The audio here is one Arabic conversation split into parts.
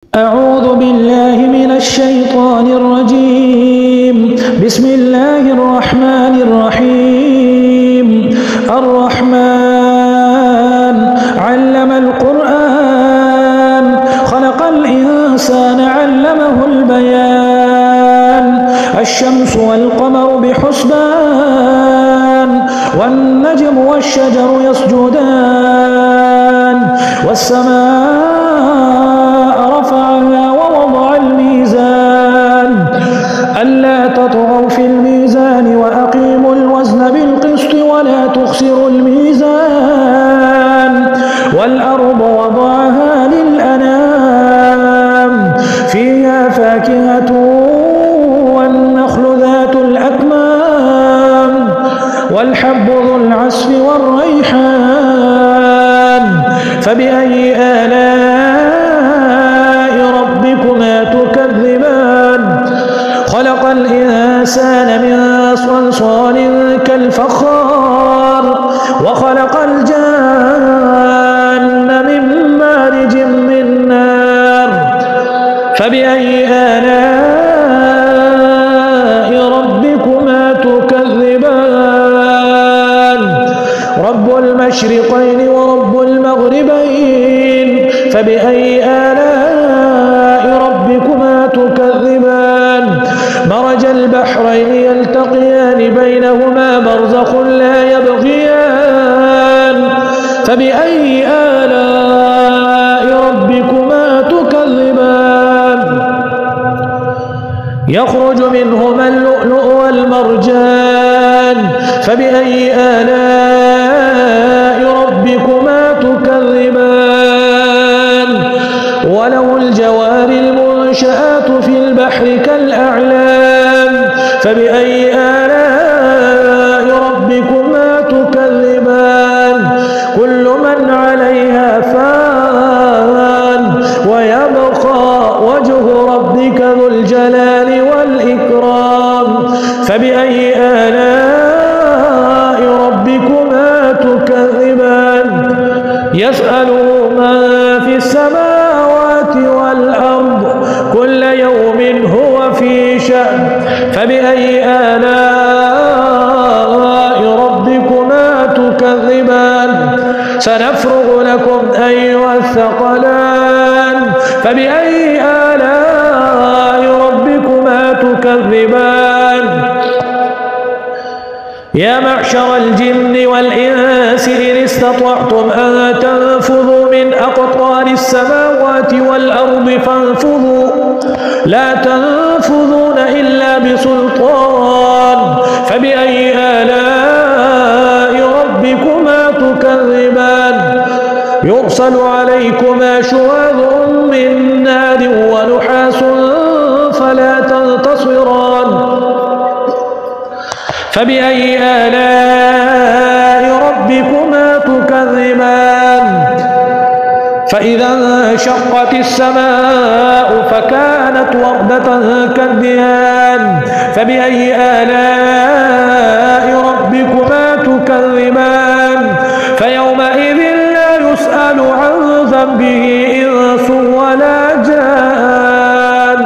أعوذ بالله من الشيطان الرجيم. بسم الله الرحمن الرحيم. الرحمن علم القرآن خلق الإنسان علمه البيان. الشمس والقمر بحسبان والنجم والشجر يسجدان والسماء رفعها ووضع الميزان ألا تطغوا في الميزان وأقيموا الوزن بالقسط ولا تخسروا الميزان والأرض وضعها للأنام فيها فاكهة والنخل ذات الأكمام والحب ذو العصف والريحان فبأي آلاء ربكما تكذبان. خلق الإنسان من صلصال كالفخار وخلق الجان من مارج من نار فبأي آلاء ربكما تكذبان. رب المشرقين ورب المغربين فبأي آلاء ربكما تكذبان. مرج البحرين يلتقيان بينهما برزخ لا يبغيان فبأي آلاء ربكما تكذبان. يخرج منهما اللؤلؤ والمرجان فبأي آلاء ربكما تكذبان. وله الجوار المنشآت في البحر كالأعلام فبأي آلاء ربكما تكذبان. كل من عليها فان ويبقى وجه ربك ذو الجلال والإكرام فبأي آلاء ربكما تكذبان. يسأله من في السماوات والأرض كل يوم هو في شأن فبأي آلاء ربكما تكذبان. سنفرغ لكم أيها الثقلان فبأي آلاء ربكما تكذبان. يا معشر الجن والإنس إن استطعتم أن تنفذوا من أقطار السماوات والأرض فانفذوا لا تنفذون إلا بسلطان فبأي آلاء ربكما تكذبان. يرسل عليكما شواظ من نار ونحاس فلا تنتصران فبأي آلاء ربكما تكذبان. فإذا انشقت السماء فكانت وردة كالدهان فبأي آلاء ربكما تكذبان. فيومئذ لا يسأل عن ذنبه إنس ولا جان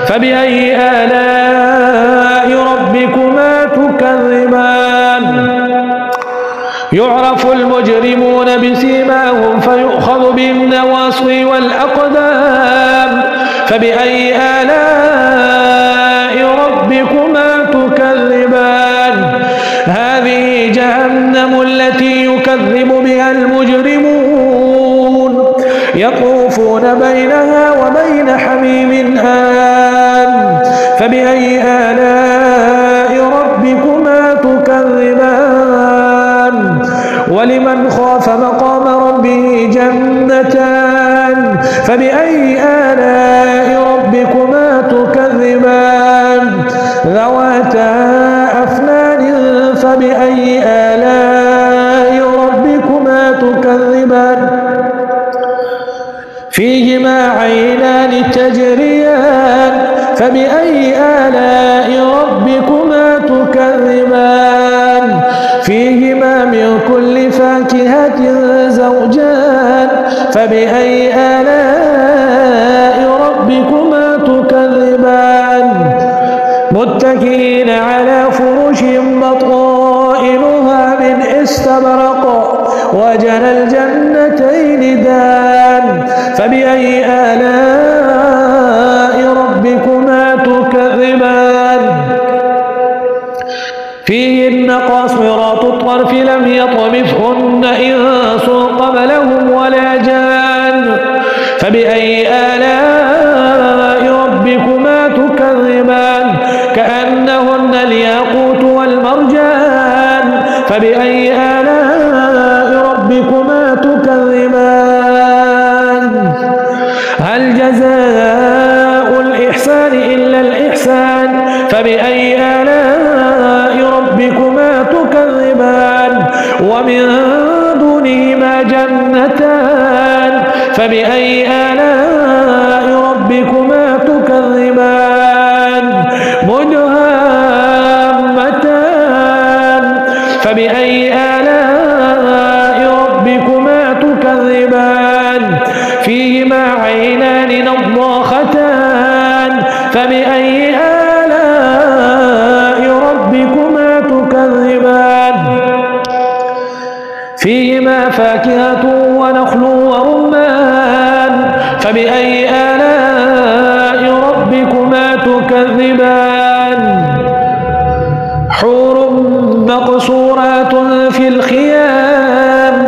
فبأي آلاء ربكما تكذبان. يعرف المجرمون بسيماهم فيؤخذ بالنواصي والأقدام فبأي آلاء ربكما تكذبان. هذه جهنم التي يكذب بها المجرمون يطوفون بينها وبين حميم آن فبأي آلاء ربكما تكذبان. ولمن خاف مقام ربه جنتان فبأي آلاء ربكما تكذبان. ذواتا أفنان فبأي آلاء ربكما تكذبان. فيهما عينان تجريان فبأي آلاء ربكما تكذبان. فيهما من كل فاكهة زوجان فبأي آلاء متكئين على فرش بطائنها من استبرق وجنى الجنتين دان فبأي آلاء ربكما تكذبان فيهن قاصرات الطرف لم يطمثهن إنس قبلهم ولا جان فبأي آلاء ربكما تكذبان كأنهن الياقوت والمرجان فبأي آلاء ربكما تكذبان هل جزاء الإحسان إلا الإحسان فبأي آلاء ربكما تكذبان ومن دونهما جنتان فبأي آلاء ربكما تكذبان مدهامتان فبأي آلاء ربكما تكذبان فيهما عينان نضاختان فبأي آلاء ربكما تكذبان فيهما فاكهة ونخل ورمان فبأي آلاء ربكما تكذبان حور مقصورات في الخيام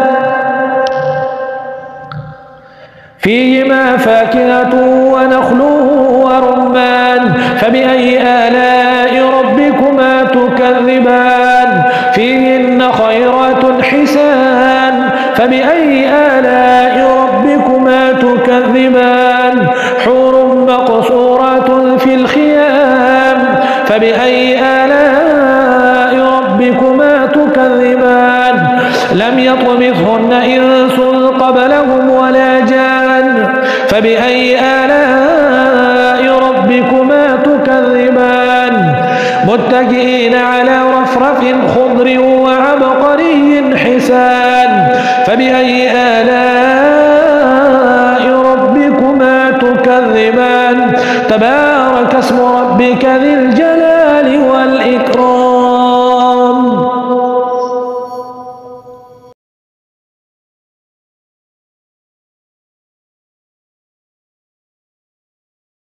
فيهما فاكهة ونخل ورمان فبأي آلاء ربكما تكذبان فيهن خيرات حسان فبأي آلاء ربكما تكذبان حور مقصورات في الخيام فبأي آلاء ربكما تكذبان لم يطمثهن إنس قبلهم ولا جان فبأي آلاء ربكما تكذبان متكئين على رفرف خضر وعبقري حسان فبأي